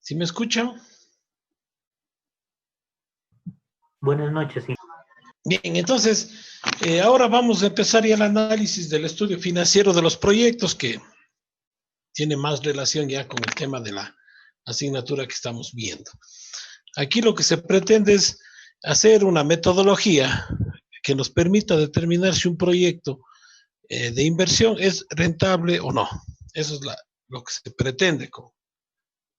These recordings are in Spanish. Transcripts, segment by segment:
¿Sí me escuchan? Buenas noches, sí. Bien, entonces, ahora vamos a empezar ya el análisis del estudio financiero de los proyectos que tiene más relación ya con el tema de la asignatura que estamos viendo. Aquí lo que se pretende es hacer una metodología que nos permita determinar si un proyecto de inversión es rentable o no. Eso es lo que se pretende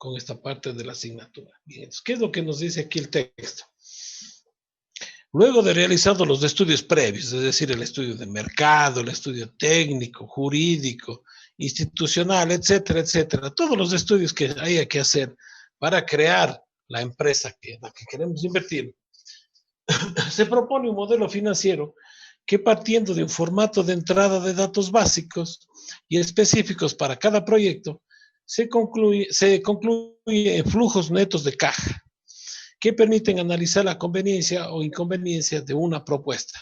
con esta parte de la asignatura. Bien, entonces, ¿qué es lo que nos dice aquí el texto? Luego de realizados los estudios previos, es decir, el estudio de mercado, el estudio técnico, jurídico, institucional, etcétera, etcétera, todos los estudios que haya que hacer para crear la empresa en la que queremos invertir, se propone un modelo financiero que, partiendo de un formato de entrada de datos básicos y específicos para cada proyecto, se concluye en flujos netos de caja que permiten analizar la conveniencia o inconveniencia de una propuesta,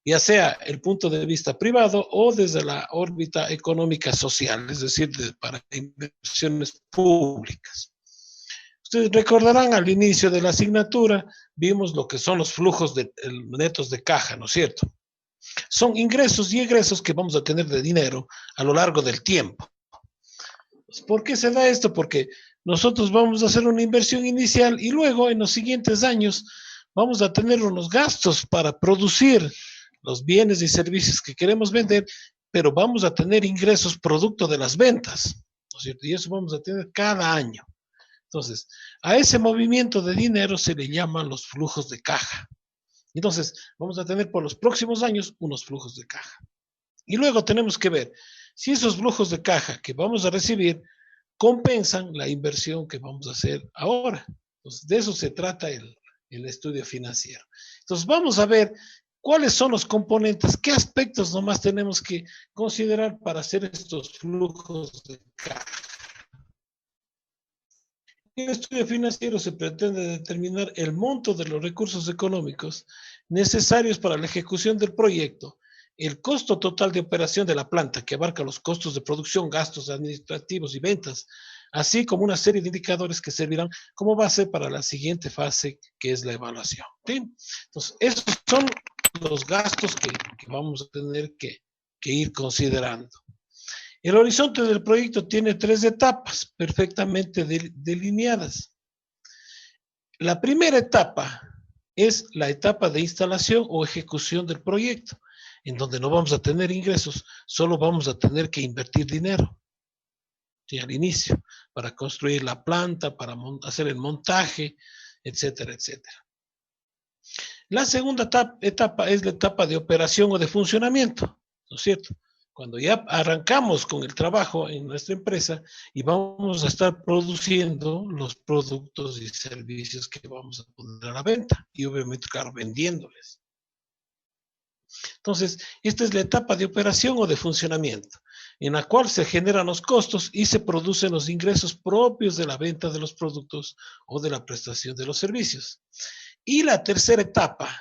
ya sea el punto de vista privado o desde la órbita económica social, es decir, para inversiones públicas. Ustedes recordarán al inicio de la asignatura, vimos lo que son los flujos netos de caja, ¿no es cierto? Son ingresos y egresos que vamos a tener de dinero a lo largo del tiempo. ¿Por qué se da esto? Porque nosotros vamos a hacer una inversión inicial y luego en los siguientes años vamos a tener unos gastos para producir los bienes y servicios que queremos vender, pero vamos a tener ingresos producto de las ventas, ¿no es cierto? Y eso vamos a tener cada año. Entonces, a ese movimiento de dinero se le llaman los flujos de caja. Entonces, vamos a tener por los próximos años unos flujos de caja. Y luego tenemos que ver si esos flujos de caja que vamos a recibir compensan la inversión que vamos a hacer ahora. Entonces, de eso se trata el estudio financiero. Entonces, vamos a ver cuáles son los componentes, qué aspectos nomás tenemos que considerar para hacer estos flujos de caja. En el estudio financiero se pretende determinar el monto de los recursos económicos necesarios para la ejecución del proyecto, el costo total de operación de la planta, que abarca los costos de producción, gastos administrativos y ventas, así como una serie de indicadores que servirán como base para la siguiente fase, que es la evaluación. ¿Sí? Entonces, esos son los gastos que vamos a tener que ir considerando. El horizonte del proyecto tiene 3 etapas perfectamente delineadas. La primera etapa es la etapa de instalación o ejecución del proyecto, en donde no vamos a tener ingresos, solo vamos a tener que invertir dinero, ¿sí? Al inicio, para construir la planta, para hacer el montaje, etcétera, etcétera. La segunda etapa es la etapa de operación o de funcionamiento, ¿no es cierto? Cuando ya arrancamos con el trabajo en nuestra empresa y vamos a estar produciendo los productos y servicios que vamos a poner a la venta y obviamente, claro, vendiéndoles. Entonces, esta es la etapa de operación o de funcionamiento, en la cual se generan los costos y se producen los ingresos propios de la venta de los productos o de la prestación de los servicios. Y la tercera etapa,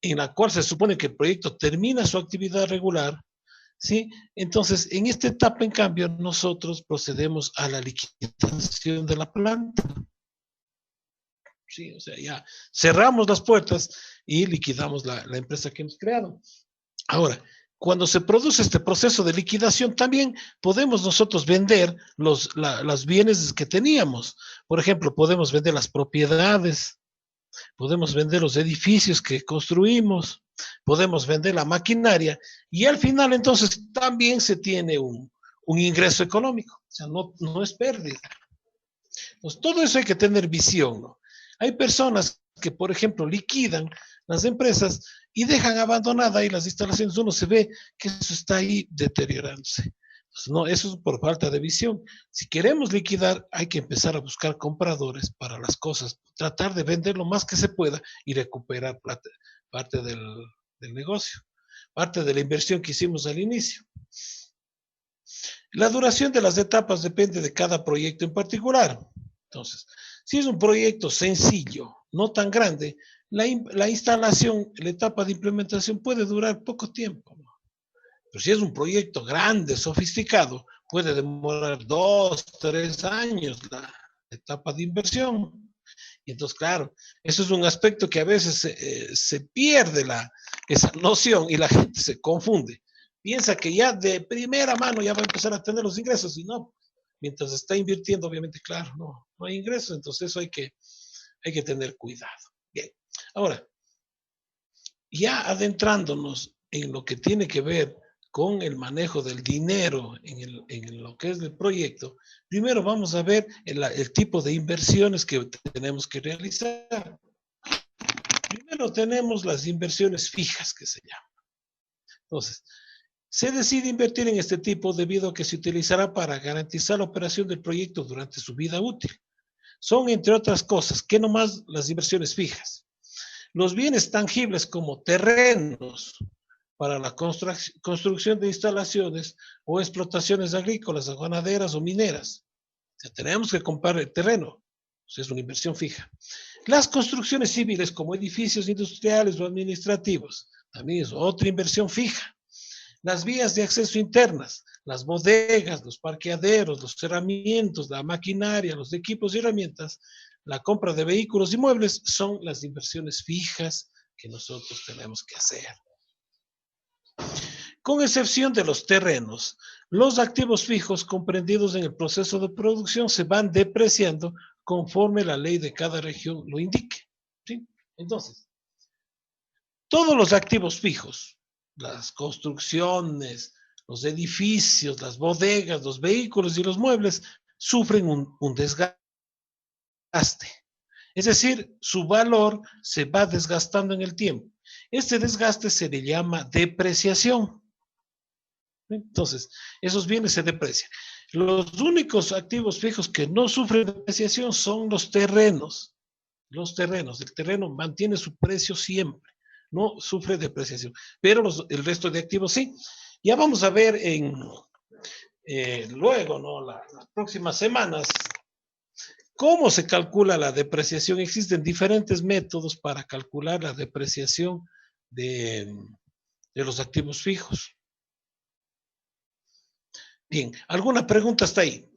en la cual se supone que el proyecto termina su actividad regular, ¿sí? Entonces, en esta etapa, en cambio, nosotros procedemos a la liquidación de la planta. Sí, o sea, ya cerramos las puertas y liquidamos la empresa que hemos creado. Ahora, cuando se produce este proceso de liquidación, también podemos nosotros vender los bienes que teníamos. Por ejemplo, podemos vender las propiedades, podemos vender los edificios que construimos, podemos vender la maquinaria y al final entonces también se tiene un ingreso económico, o sea, no es pérdida. Entonces, todo eso hay que tener visión, ¿no? Hay personas que, por ejemplo, liquidan las empresas y dejan abandonada ahí las instalaciones, uno se ve que eso está ahí deteriorándose. Entonces, no, eso es por falta de visión. Si queremos liquidar, hay que empezar a buscar compradores para las cosas, tratar de vender lo más que se pueda y recuperar parte del negocio, parte de la inversión que hicimos al inicio. La duración de las etapas depende de cada proyecto en particular. Entonces, si es un proyecto sencillo, no tan grande, la instalación, la etapa de implementación puede durar poco tiempo, ¿no? Pero si es un proyecto grande, sofisticado, puede demorar 2, 3 años la etapa de inversión. Y entonces, claro, eso es un aspecto que a veces se pierde esa noción y la gente se confunde. Piensa que ya de primera mano ya va a empezar a tener los ingresos y no. Mientras está invirtiendo, obviamente, claro, no hay ingresos, entonces eso hay que tener cuidado. Bien, ahora, ya adentrándonos en lo que tiene que ver con el manejo del dinero en lo que es el proyecto, primero vamos a ver el tipo de inversiones que tenemos que realizar. Primero tenemos las inversiones fijas, que se llaman. Entonces, se decide invertir en este tipo debido a que se utilizará para garantizar la operación del proyecto durante su vida útil. Son, entre otras cosas, ¿qué nomás las inversiones fijas? Los bienes tangibles como terrenos para la construcción de instalaciones o explotaciones agrícolas, ganaderas o mineras. O sea, tenemos que comprar el terreno, es una inversión fija. Las construcciones civiles como edificios industriales o administrativos, también es otra inversión fija. Las vías de acceso internas, las bodegas, los parqueaderos, los cerramientos, la maquinaria, los equipos y herramientas, la compra de vehículos y muebles son las inversiones fijas que nosotros tenemos que hacer. Con excepción de los terrenos, los activos fijos comprendidos en el proceso de producción se van depreciando conforme la ley de cada región lo indique. ¿Sí? Entonces, todos los activos fijos, las construcciones, los edificios, las bodegas, los vehículos y los muebles, sufren un desgaste. Es decir, su valor se va desgastando en el tiempo. Este desgaste se le llama depreciación. Entonces, esos bienes se deprecian. Los únicos activos fijos que no sufren depreciación son los terrenos. Los terrenos, el terreno mantiene su precio siempre, no sufre depreciación, pero el resto de activos sí. Ya vamos a ver luego, ¿no? Las próximas semanas, cómo se calcula la depreciación. Existen diferentes métodos para calcular la depreciación de los activos fijos. Bien, ¿alguna pregunta hasta ahí?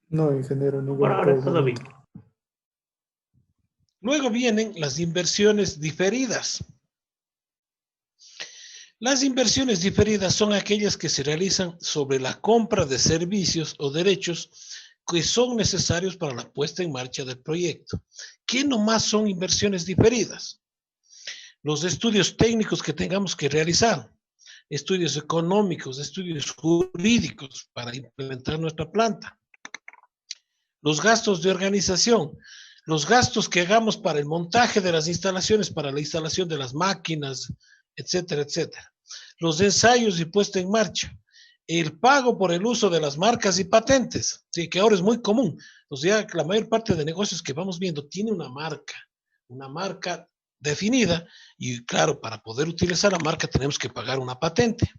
No, ingeniero, Por ninguna ahora por el todo bien. momento. Luego vienen las inversiones diferidas. Las inversiones diferidas son aquellas que se realizan sobre la compra de servicios o derechos que son necesarios para la puesta en marcha del proyecto. ¿Qué nomás son inversiones diferidas? Los estudios técnicos que tengamos que realizar, estudios económicos, estudios jurídicos para implementar nuestra planta. Los gastos de organización, los gastos que hagamos para el montaje de las instalaciones, para la instalación de las máquinas, etcétera, etcétera. Los ensayos y puesta en marcha. El pago por el uso de las marcas y patentes, sí, que ahora es muy común. O sea, la mayor parte de negocios que vamos viendo tiene una marca definida y claro, para poder utilizar la marca tenemos que pagar una patente.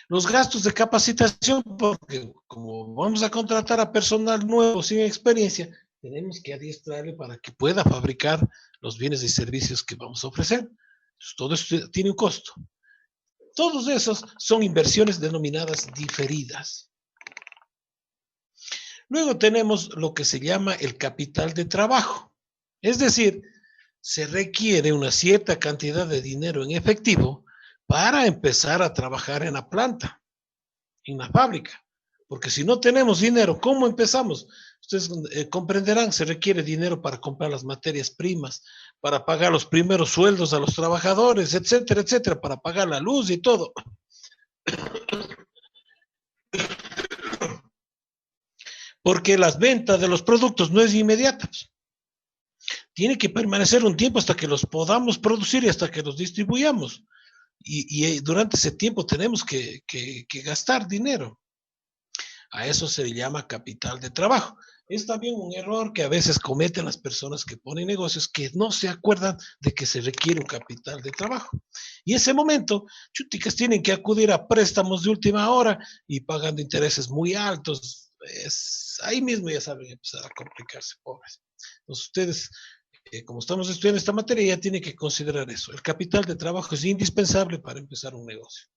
Los gastos de capacitación, porque como vamos a contratar a personal nuevo sin experiencia, tenemos que adiestrarle para que pueda fabricar los bienes y servicios que vamos a ofrecer. Entonces, todo esto tiene un costo. Todos esos son inversiones denominadas diferidas. Luego tenemos lo que se llama el capital de trabajo. Es decir, se requiere una cierta cantidad de dinero en efectivo para empezar a trabajar en la planta, en la fábrica. Porque si no tenemos dinero, ¿cómo empezamos? Ustedes comprenderán, se requiere dinero para comprar las materias primas, para pagar los primeros sueldos a los trabajadores, etcétera, etcétera, para pagar la luz y todo. Porque las ventas de los productos no es inmediata. Tiene que permanecer un tiempo hasta que los podamos producir y hasta que los distribuyamos. Y durante ese tiempo tenemos que gastar dinero. A eso se le llama capital de trabajo. Es también un error que a veces cometen las personas que ponen negocios que no se acuerdan de que se requiere un capital de trabajo. Y ese momento, chuticas tienen que acudir a préstamos de última hora y pagando intereses muy altos. Ahí mismo ya saben empezar a complicarse, pobres. Entonces ustedes, como estamos estudiando esta materia, ya tienen que considerar eso. El capital de trabajo es indispensable para empezar un negocio.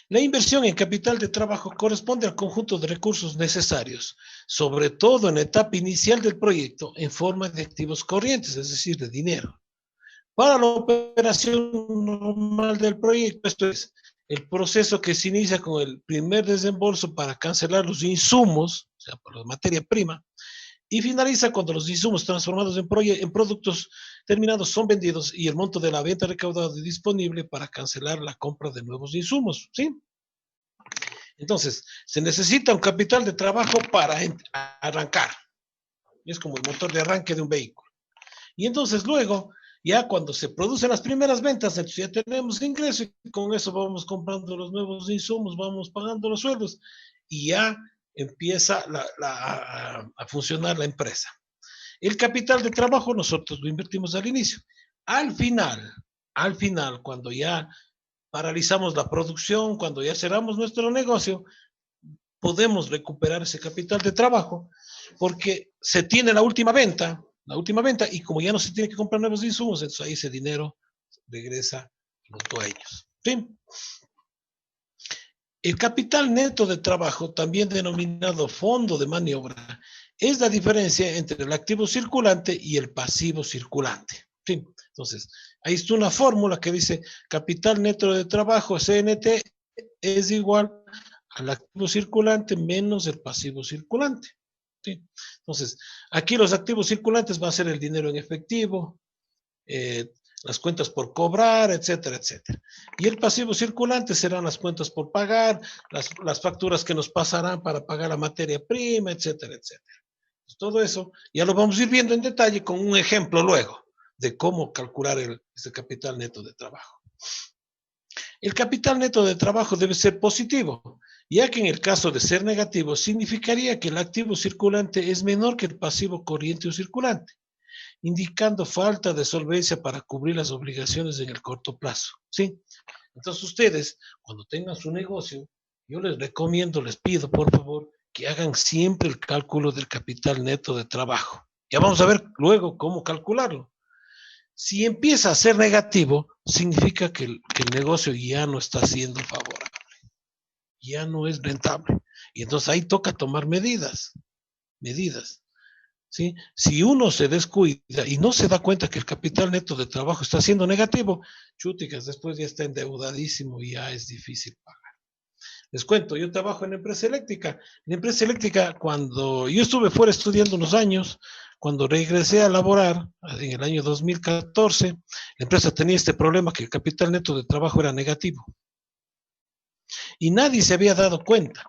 La inversión en capital de trabajo corresponde al conjunto de recursos necesarios, sobre todo en la etapa inicial del proyecto, en forma de activos corrientes, es decir, de dinero. Para la operación normal del proyecto, esto es, el proceso que se inicia con el primer desembolso para cancelar los insumos, o sea, por la materia prima, y finaliza cuando los insumos transformados en productos terminados son vendidos y el monto de la venta recaudado y disponible para cancelar la compra de nuevos insumos, ¿sí? Entonces, se necesita un capital de trabajo para arrancar. Es como el motor de arranque de un vehículo. Y entonces luego, ya cuando se producen las primeras ventas, entonces ya tenemos ingreso y con eso vamos comprando los nuevos insumos, vamos pagando los sueldos y ya empieza a funcionar la empresa. El capital de trabajo nosotros lo invertimos al inicio. Al final, cuando ya paralizamos la producción, cuando ya cerramos nuestro negocio, podemos recuperar ese capital de trabajo porque se tiene la última venta, y como ya no se tiene que comprar nuevos insumos, entonces ahí ese dinero regresa a los dueños. ¿Sí? El capital neto de trabajo, también denominado fondo de maniobra, es la diferencia entre el activo circulante y el pasivo circulante. ¿Sí? Entonces, ahí está una fórmula que dice capital neto de trabajo, CNT, es igual al activo circulante menos el pasivo circulante. ¿Sí? Entonces, aquí los activos circulantes van a ser el dinero en efectivo, las cuentas por cobrar, etcétera, etcétera. Y el pasivo circulante serán las cuentas por pagar, las facturas que nos pasarán para pagar la materia prima, etcétera, etcétera. Pues todo eso ya lo vamos a ir viendo en detalle con un ejemplo luego de cómo calcular ese capital neto de trabajo. El capital neto de trabajo debe ser positivo, ya que en el caso de ser negativo significaría que el activo circulante es menor que el pasivo corriente o circulante, indicando falta de solvencia para cubrir las obligaciones en el corto plazo. ¿Sí? Entonces ustedes, cuando tengan su negocio, yo les recomiendo, les pido por favor, que hagan siempre el cálculo del capital neto de trabajo. Ya vamos a ver luego cómo calcularlo. Si empieza a ser negativo, significa que el negocio ya no está siendo favorable, ya no es rentable. Y entonces ahí toca tomar medidas. ¿Sí? Si uno se descuida y no se da cuenta que el capital neto de trabajo está siendo negativo, chúticas, después ya está endeudadísimo y ya es difícil pagar. Les cuento, yo trabajo en la empresa eléctrica. En la empresa eléctrica, cuando yo estuve fuera estudiando unos años, cuando regresé a laborar en el año 2014, la empresa tenía este problema que el capital neto de trabajo era negativo. Y nadie se había dado cuenta,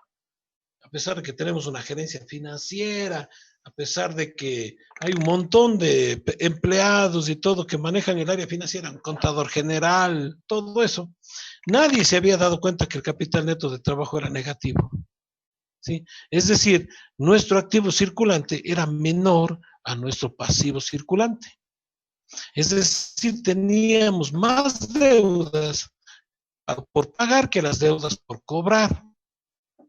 a pesar de que tenemos una gerencia financiera, a pesar de que hay un montón de empleados y todo que manejan el área financiera, un contador general, todo eso, nadie se había dado cuenta que el capital neto de trabajo era negativo. ¿Sí? Es decir, nuestro activo circulante era menor a nuestro pasivo circulante. Es decir, teníamos más deudas por pagar que las deudas por cobrar.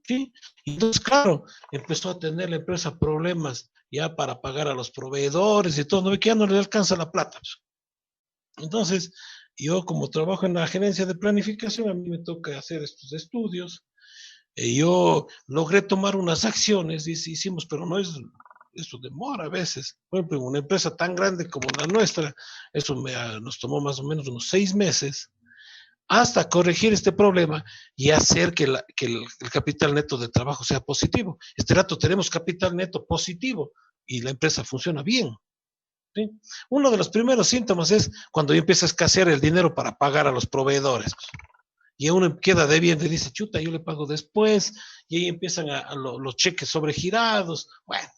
¿Sí? Y entonces, claro, empezó a tener la empresa problemas ya para pagar a los proveedores y todo, que ya no le alcanza la plata. Entonces, yo como trabajo en la gerencia de planificación, a mí me toca hacer estos estudios. Yo logré tomar unas acciones, y hicimos, pero no es, eso demora a veces. Por ejemplo, en una empresa tan grande como la nuestra, eso nos tomó más o menos unos 6 meses hasta corregir este problema y hacer que el capital neto de trabajo sea positivo. Este rato tenemos capital neto positivo y la empresa funciona bien. ¿Sí? Uno de los primeros síntomas es cuando ya empieza a escasear el dinero para pagar a los proveedores. Y uno queda debiendo y dice, chuta, yo le pago después, y ahí empiezan los cheques sobregirados. Bueno,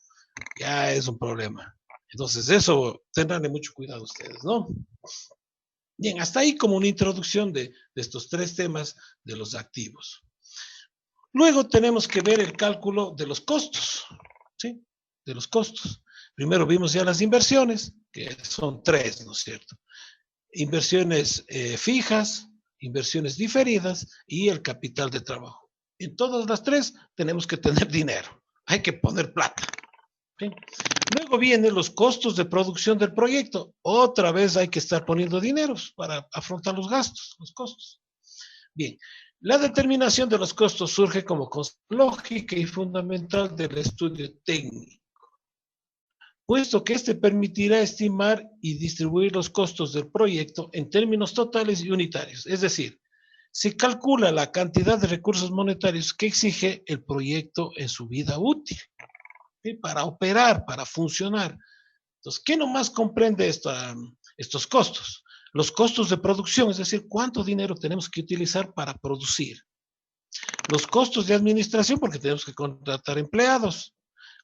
ya es un problema. Entonces, eso tendrán mucho cuidado ustedes, ¿no? Bien, hasta ahí como una introducción de estos 3 temas de los activos. Luego tenemos que ver el cálculo de los costos, ¿sí? De los costos. Primero vimos ya las inversiones, que son 3, ¿no es cierto? Inversiones fijas, inversiones diferidas y el capital de trabajo. En todas las 3 tenemos que tener dinero, hay que poner plata. ¿Sí? Luego vienen los costos de producción del proyecto. Otra vez hay que estar poniendo dinero para afrontar los gastos, los costos. Bien, La determinación de los costos surge como concepto lógica y fundamental del estudio técnico, puesto que este permitirá estimar y distribuir los costos del proyecto en términos totales y unitarios. Es decir, se calcula la cantidad de recursos monetarios que exige el proyecto en su vida útil, ¿sí? Para operar, para funcionar. Entonces, ¿qué nomás comprende estos costos? Los costos de producción, es decir, cuánto dinero tenemos que utilizar para producir. Los costos de administración, porque tenemos que contratar empleados.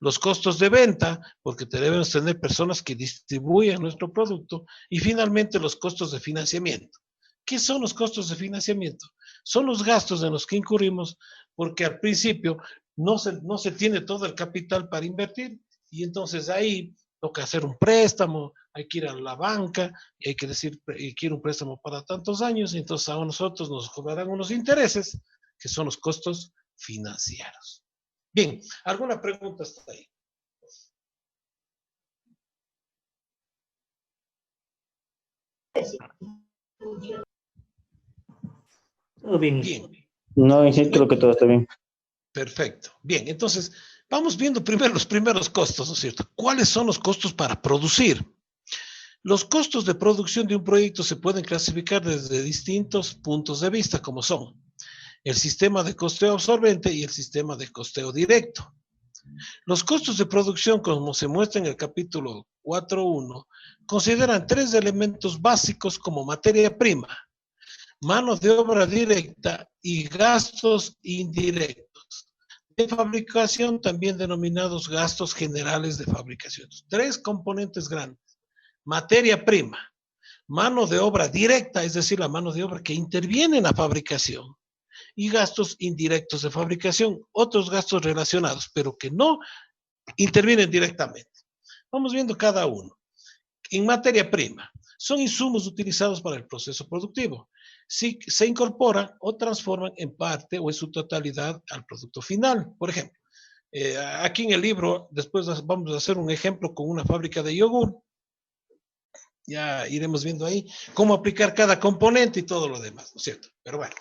Los costos de venta, porque debemos tener personas que distribuyan nuestro producto. Y finalmente, los costos de financiamiento. ¿Qué son los costos de financiamiento? Son los gastos en los que incurrimos porque al principio no se tiene todo el capital para invertir y entonces ahí toca hacer un préstamo, hay que ir a la banca y hay que decir, quiero un préstamo para tantos años y entonces a nosotros nos cobrarán unos intereses que son los costos financieros. Bien, ¿alguna pregunta hasta ahí? Todo bien. Bien. No, sí, creo que todo está bien. Perfecto. Bien, entonces vamos viendo primero los primeros costos, ¿no es cierto? ¿Cuáles son los costos para producir? Los costos de producción de un proyecto se pueden clasificar desde distintos puntos de vista, como son el sistema de costeo absorbente y el sistema de costeo directo. Los costos de producción, como se muestra en el capítulo 4.1, consideran tres elementos básicos como materia prima, mano de obra directa y gastos indirectos de fabricación, también denominados gastos generales de fabricación. Tres componentes grandes: materia prima, mano de obra directa, es decir, la mano de obra que interviene en la fabricación, y gastos indirectos de fabricación, otros gastos relacionados, pero que no intervienen directamente. Vamos viendo cada uno. En materia prima, son insumos utilizados para el proceso productivo. Si se incorporan o transforman en parte o en su totalidad al producto final. Por ejemplo, aquí en el libro, después vamos a hacer un ejemplo con una fábrica de yogur. Ya iremos viendo ahí cómo aplicar cada componente y todo lo demás, ¿no es cierto? Pero bueno,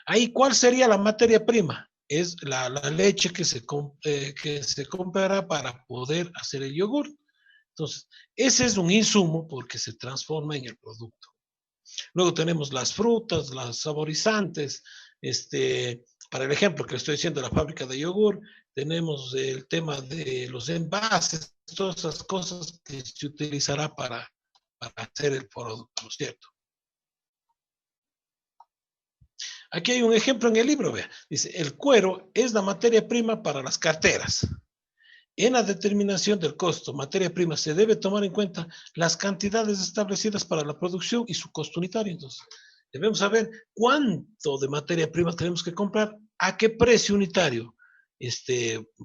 ahí, ¿cuál sería la materia prima? Es la leche que se comprará para poder hacer el yogur. Entonces, ese es un insumo porque se transforma en el producto. Luego tenemos las frutas, las saborizantes, para el ejemplo que le estoy diciendo, la fábrica de yogur, tenemos el tema de los envases, todas esas cosas que se utilizará para hacer el producto, ¿no es cierto? Aquí hay un ejemplo en el libro, vea. Dice, el cuero es la materia prima para las carteras. En la determinación del costo materia prima se debe tomar en cuenta las cantidades establecidas para la producción y su costo unitario. Entonces, debemos saber cuánto de materia prima tenemos que comprar, a qué precio unitario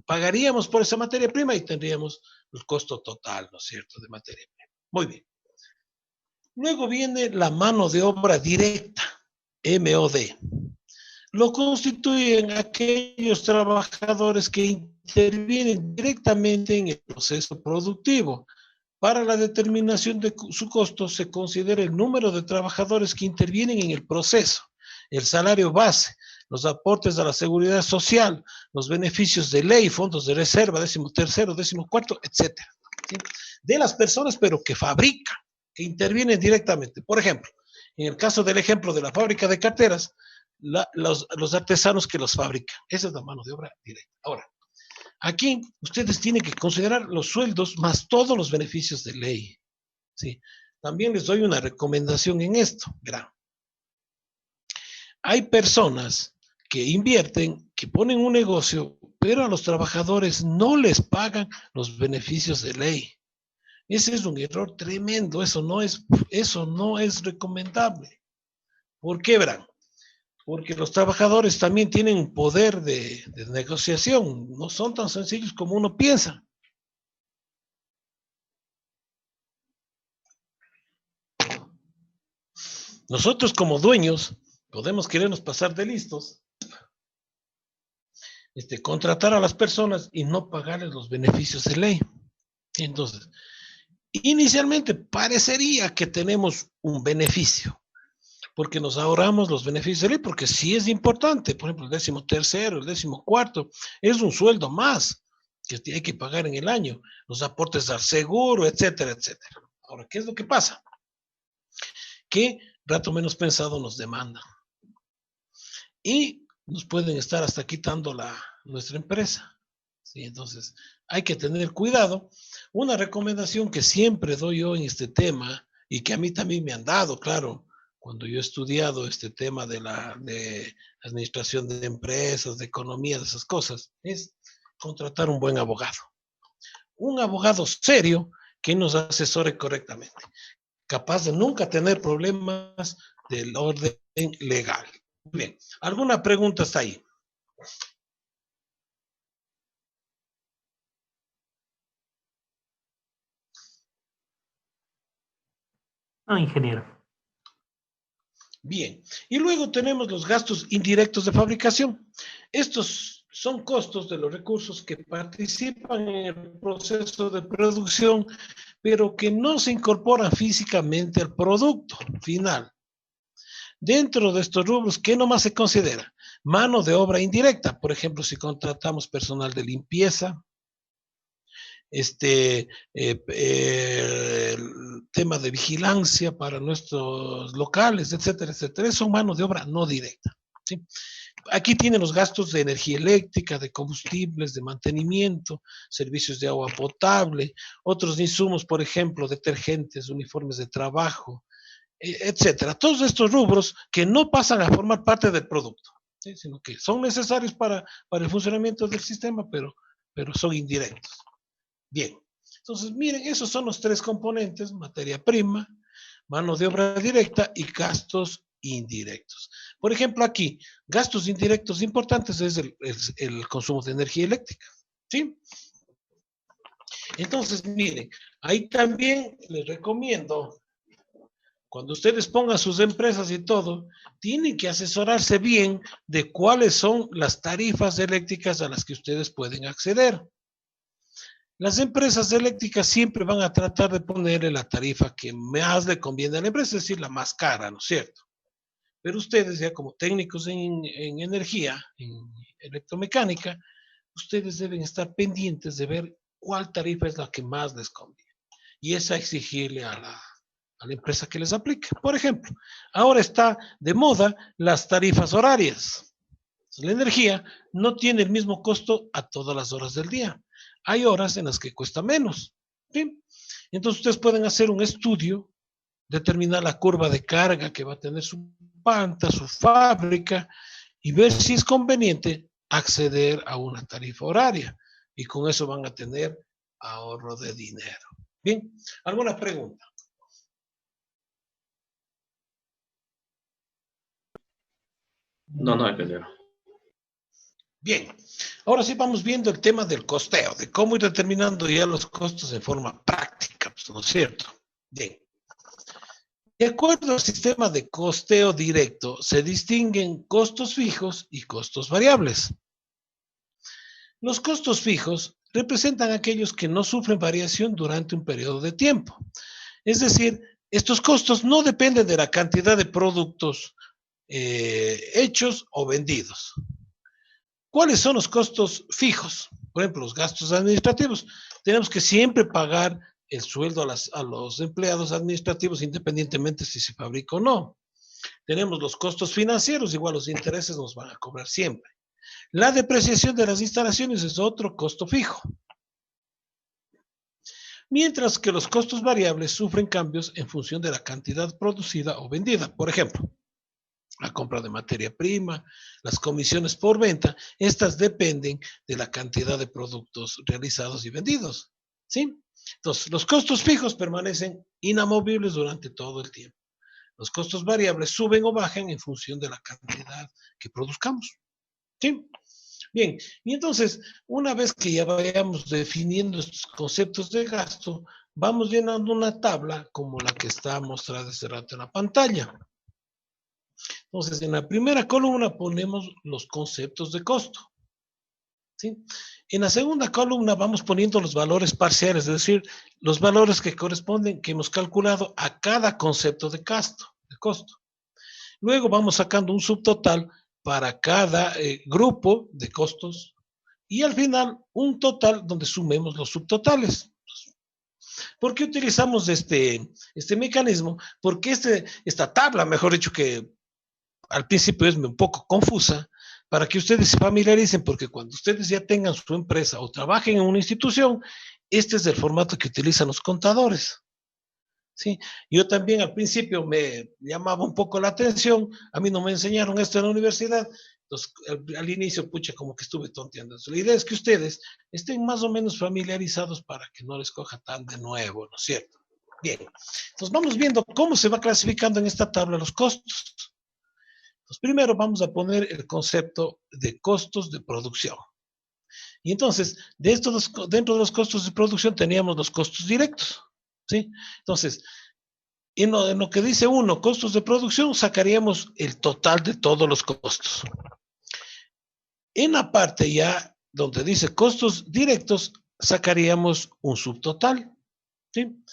pagaríamos por esa materia prima y tendríamos el costo total, ¿no es cierto?, de materia prima. Muy bien. Luego viene la mano de obra directa, MOD. Lo constituyen aquellos trabajadores que intervienen directamente en el proceso productivo. Para la determinación de su costo se considera el número de trabajadores que intervienen en el proceso, el salario base, los aportes a la seguridad social, los beneficios de ley, fondos de reserva, 13º, 14º, etc. ¿Sí? De las personas, pero que fabrican, que intervienen directamente. Por ejemplo, en el caso del ejemplo de la fábrica de carteras, los artesanos que los fabrican. Esa es la mano de obra directa. Ahora, aquí ustedes tienen que considerar los sueldos más todos los beneficios de ley. ¿Sí? También les doy una recomendación en esto. Verán. Hay personas que invierten, que ponen un negocio, pero a los trabajadores no les pagan los beneficios de ley. Ese es un error tremendo. Eso no es recomendable. ¿Por qué, verán? Porque los trabajadores también tienen poder de negociación, no son tan sencillos como uno piensa. Nosotros como dueños podemos querernos pasar de listos, contratar a las personas y no pagarles los beneficios de ley. Entonces, inicialmente parecería que tenemos un beneficio, porque nos ahorramos los beneficios de ley, porque sí es importante. Por ejemplo, el 13º, el 14º, es un sueldo más que hay que pagar en el año, los aportes al seguro, etcétera, etcétera. Ahora, ¿qué es lo que pasa? Que rato menos pensado nos demandan. Y nos pueden estar hasta quitando nuestra empresa. ¿Sí? Entonces, hay que tener cuidado. Una recomendación que siempre doy yo en este tema, y que a mí también me han dado, claro, cuando yo he estudiado este tema de administración de empresas, de economía, de esas cosas, es contratar un buen abogado. Un abogado serio que nos asesore correctamente, capaz de nunca tener problemas del orden legal. Bien, ¿alguna pregunta hasta ahí? No, ingeniero. Bien, y luego tenemos los gastos indirectos de fabricación. Estos son costos de los recursos que participan en el proceso de producción, pero que no se incorporan físicamente al producto final. Dentro de estos rubros, ¿qué nomás se considera? Mano de obra indirecta, por ejemplo, si contratamos personal de limpieza, el tema de vigilancia para nuestros locales, etcétera, etcétera. Eso es mano de obra no directa. ¿Sí? Aquí tienen los gastos de energía eléctrica, de combustibles, de mantenimiento, servicios de agua potable, otros insumos, por ejemplo, detergentes, uniformes de trabajo, etcétera. Todos estos rubros que no pasan a formar parte del producto, ¿sí? Sino que son necesarios para el funcionamiento del sistema, pero son indirectos. Bien, entonces miren, esos son los tres componentes: materia prima, mano de obra directa y gastos indirectos. Por ejemplo, aquí, gastos indirectos importantes es el consumo de energía eléctrica, ¿sí? Entonces, miren, ahí también les recomiendo, cuando ustedes pongan sus empresas y todo, tienen que asesorarse bien de cuáles son las tarifas eléctricas a las que ustedes pueden acceder. Las empresas eléctricas siempre van a tratar de ponerle la tarifa que más le conviene a la empresa, es decir, la más cara, ¿no es cierto? Pero ustedes, ya como técnicos en energía, en electromecánica, ustedes deben estar pendientes de ver cuál tarifa es la que más les conviene. Y esa exigirle a la empresa que les aplique. Por ejemplo, ahora está de moda las tarifas horarias. La energía no tiene el mismo costo a todas las horas del día. Hay horas en las que cuesta menos. ¿Sí? Entonces ustedes pueden hacer un estudio, determinar la curva de carga que va a tener su planta, su fábrica, y ver si es conveniente acceder a una tarifa horaria. Y con eso van a tener ahorro de dinero. Bien, ¿alguna pregunta? No, ingeniero. Bien, ahora sí vamos viendo el tema del costeo, de cómo ir determinando ya los costos de forma práctica, pues, ¿no es cierto? Bien. De acuerdo al sistema de costeo directo, se distinguen costos fijos y costos variables. Los costos fijos representan aquellos que no sufren variación durante un periodo de tiempo. Es decir, estos costos no dependen de la cantidad de productos hechos o vendidos. ¿Cuáles son los costos fijos? Por ejemplo, los gastos administrativos. Tenemos que siempre pagar el sueldo a los empleados administrativos, independientemente si se fabrica o no. Tenemos los costos financieros, igual los intereses nos van a cobrar siempre. La depreciación de las instalaciones es otro costo fijo. Mientras que los costos variables sufren cambios en función de la cantidad producida o vendida. Por ejemplo, la compra de materia prima, las comisiones por venta, estas dependen de la cantidad de productos realizados y vendidos, ¿sí? Entonces, los costos fijos permanecen inamovibles durante todo el tiempo. Los costos variables suben o bajan en función de la cantidad que produzcamos, ¿sí? Bien, y entonces, una vez que ya vayamos definiendo estos conceptos de gasto, vamos llenando una tabla como la que está mostrada hace rato en la pantalla. Entonces, en la primera columna ponemos los conceptos de costo, ¿sí? En la segunda columna vamos poniendo los valores parciales, es decir, los valores que corresponden, que hemos calculado a cada concepto de costo. Luego vamos sacando un subtotal para cada grupo de costos y al final un total donde sumemos los subtotales. ¿Por qué utilizamos este mecanismo? Porque esta tabla, mejor dicho, que al principio es un poco confusa, para que ustedes se familiaricen, porque cuando ustedes ya tengan su empresa o trabajen en una institución, este es el formato que utilizan los contadores. ¿Sí? Yo también al principio me llamaba un poco la atención, a mí no me enseñaron esto en la universidad, entonces al inicio, pucha, como que estuve tonteando. La idea es que ustedes estén más o menos familiarizados para que no les coja tan de nuevo, ¿no es cierto? Bien, entonces vamos viendo cómo se va clasificando en esta tabla los costos. Entonces, primero vamos a poner el concepto de costos de producción. Y entonces, dentro de los costos de producción teníamos los costos directos, ¿sí? Entonces, en lo que dice uno, costos de producción, sacaríamos el total de todos los costos. En la parte ya donde dice costos directos, sacaríamos un subtotal, ¿sí?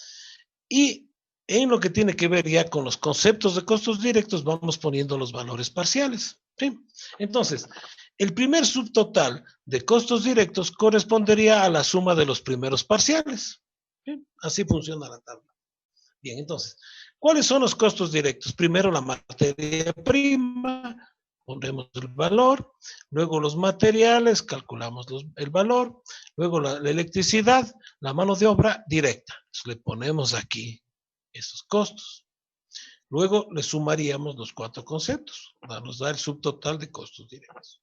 Y en lo que tiene que ver ya con los conceptos de costos directos, vamos poniendo los valores parciales, ¿sí? Entonces, el primer subtotal de costos directos correspondería a la suma de los primeros parciales, ¿sí? Así funciona la tabla. Bien, entonces, ¿cuáles son los costos directos? Primero la materia prima, ponemos el valor, luego los materiales, calculamos el valor, luego la electricidad, la mano de obra directa. Entonces, le ponemos aquí esos costos. Luego le sumaríamos los 4 conceptos, nos da el subtotal de costos directos.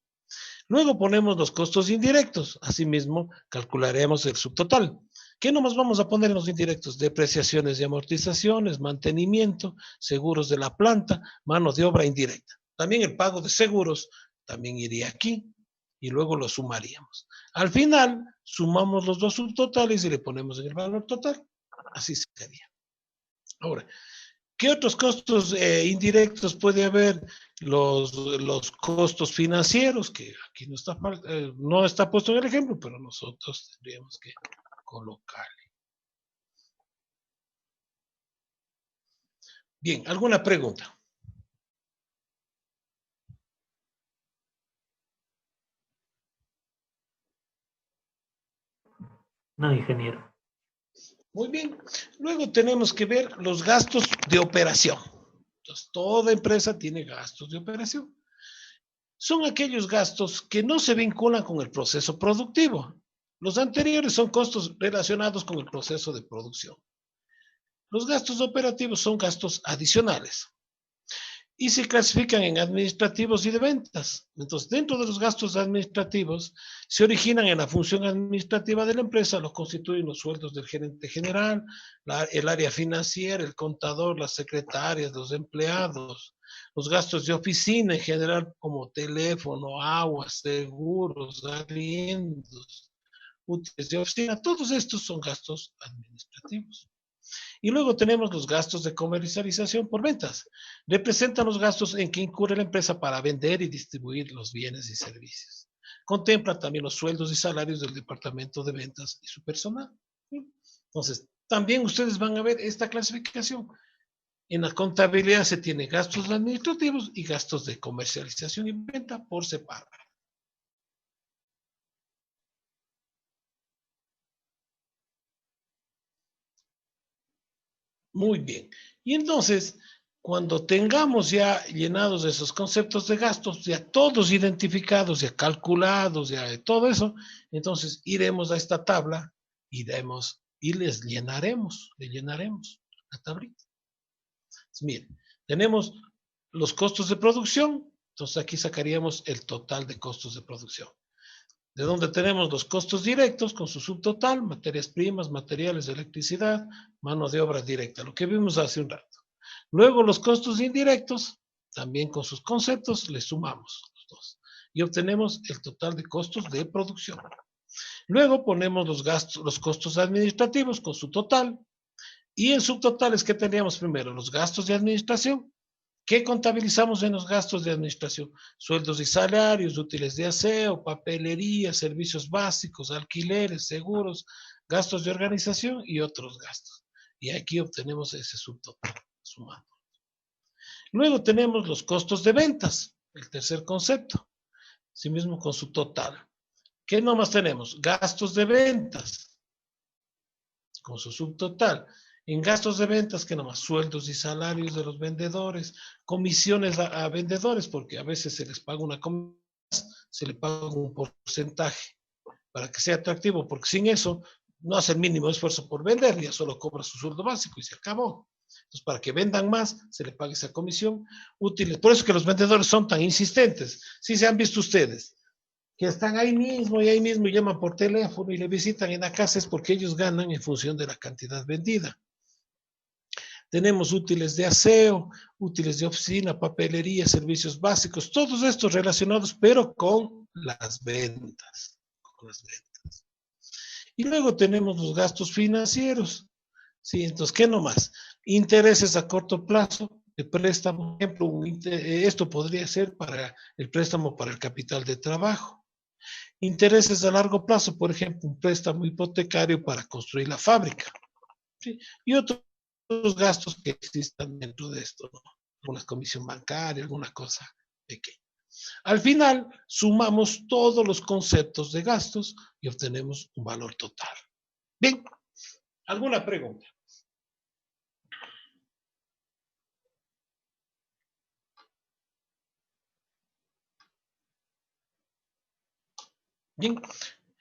Luego ponemos los costos indirectos, asimismo calcularemos el subtotal. ¿Qué nomás vamos a poner en los indirectos? Depreciaciones y amortizaciones, mantenimiento, seguros de la planta, mano de obra indirecta. También el pago de seguros también iría aquí y luego lo sumaríamos. Al final, sumamos los dos subtotales y le ponemos en el valor total. Así sería. Ahora, ¿qué otros costos indirectos puede haber? Los costos financieros, que aquí no está puesto en el ejemplo, pero nosotros tendríamos que colocarle. Bien, ¿alguna pregunta? No, ingeniero. Muy bien. Luego tenemos que ver los gastos de operación. Entonces, toda empresa tiene gastos de operación. Son aquellos gastos que no se vinculan con el proceso productivo. Los anteriores son costos relacionados con el proceso de producción. Los gastos operativos son gastos adicionales y se clasifican en administrativos y de ventas. Entonces, dentro de los gastos administrativos, se originan en la función administrativa de la empresa, los constituyen los sueldos del gerente general, el área financiera, el contador, las secretarias, los empleados, los gastos de oficina en general, como teléfono, agua, seguros, arriendos, útiles de oficina. Todos estos son gastos administrativos. Y luego tenemos los gastos de comercialización por ventas. Representan los gastos en que incurre la empresa para vender y distribuir los bienes y servicios. Contempla también los sueldos y salarios del departamento de ventas y su personal. Entonces, también ustedes van a ver esta clasificación. En la contabilidad se tiene gastos administrativos y gastos de comercialización y venta por separado. Muy bien. Y entonces, cuando tengamos ya llenados esos conceptos de gastos, ya todos identificados, ya calculados, ya de todo eso, entonces iremos a esta tabla y le llenaremos la tablita. Entonces, miren, tenemos los costos de producción, entonces aquí sacaríamos el total de costos de producción. De donde tenemos los costos directos con su subtotal, materias primas, materiales de electricidad, mano de obra directa, lo que vimos hace un rato. Luego los costos indirectos, también con sus conceptos, les sumamos los dos y obtenemos el total de costos de producción. Luego ponemos los costos administrativos con su total y en subtotales, ¿qué teníamos primero? Los gastos de administración. ¿Qué contabilizamos en los gastos de administración? Sueldos y salarios, útiles de aseo, papelería, servicios básicos, alquileres, seguros, gastos de organización y otros gastos. Y aquí obtenemos ese subtotal, sumando. Luego tenemos los costos de ventas, el tercer concepto, sí mismo con su total. ¿Qué nomás tenemos? Gastos de ventas, con su subtotal. En gastos de ventas, ¿qué nomás? Sueldos y salarios de los vendedores, comisiones a vendedores, porque a veces se les paga una comisión, se le paga un porcentaje para que sea atractivo, porque sin eso no hace el mínimo esfuerzo por vender, ya solo cobra su sueldo básico y se acabó. Entonces, para que vendan más, se le paga esa comisión. Útiles. Por eso es que los vendedores son tan insistentes. Si se han visto ustedes, que están ahí mismo y llaman por teléfono y le visitan en la casa, es porque ellos ganan en función de la cantidad vendida. Tenemos útiles de aseo, útiles de oficina, papelería, servicios básicos, todos estos relacionados, pero con las ventas. Y luego tenemos los gastos financieros. ¿Sí? Entonces, ¿qué nomás? Intereses a corto plazo, de préstamo, por ejemplo, esto podría ser para el préstamo para el capital de trabajo. Intereses a largo plazo, por ejemplo, un préstamo hipotecario para construir la fábrica. ¿Sí? Y otros gastos que existan dentro de esto, ¿no? Alguna comisión bancaria, alguna cosa pequeña. Al final, sumamos todos los conceptos de gastos y obtenemos un valor total. Bien, ¿alguna pregunta? Bien,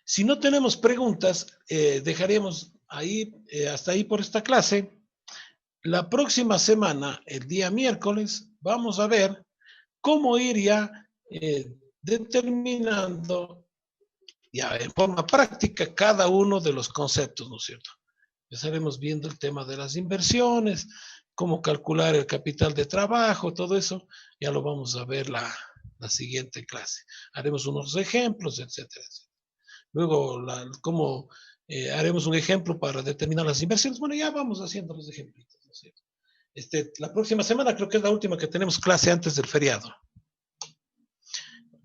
si no tenemos preguntas, dejaríamos ahí, hasta ahí por esta clase. La próxima semana, el día miércoles, vamos a ver cómo ir ya determinando ya en forma práctica cada uno de los conceptos, ¿no es cierto? Estaremos viendo el tema de las inversiones, cómo calcular el capital de trabajo, todo eso, ya lo vamos a ver la siguiente clase. Haremos unos ejemplos, etcétera, etcétera. Luego, cómo haremos un ejemplo para determinar las inversiones. Bueno, ya vamos haciendo los ejemplitos, ¿no es cierto? La próxima semana creo que es la última que tenemos clase antes del feriado.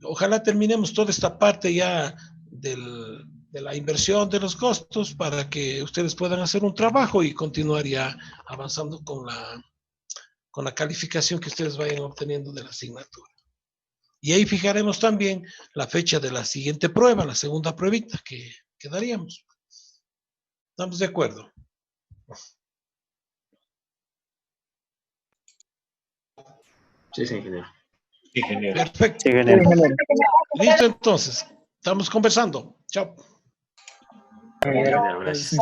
Ojalá terminemos toda esta parte ya de la inversión de los costos para que ustedes puedan hacer un trabajo y continuar ya avanzando con la calificación que ustedes vayan obteniendo de la asignatura. Y ahí fijaremos también la fecha de la siguiente prueba, la segunda pruebita que daríamos. ¿Estamos de acuerdo? Sí, sí, ingeniero. Perfecto. Sí, ingeniero. Listo, entonces. Estamos conversando. Chao. Ingeniero, gracias.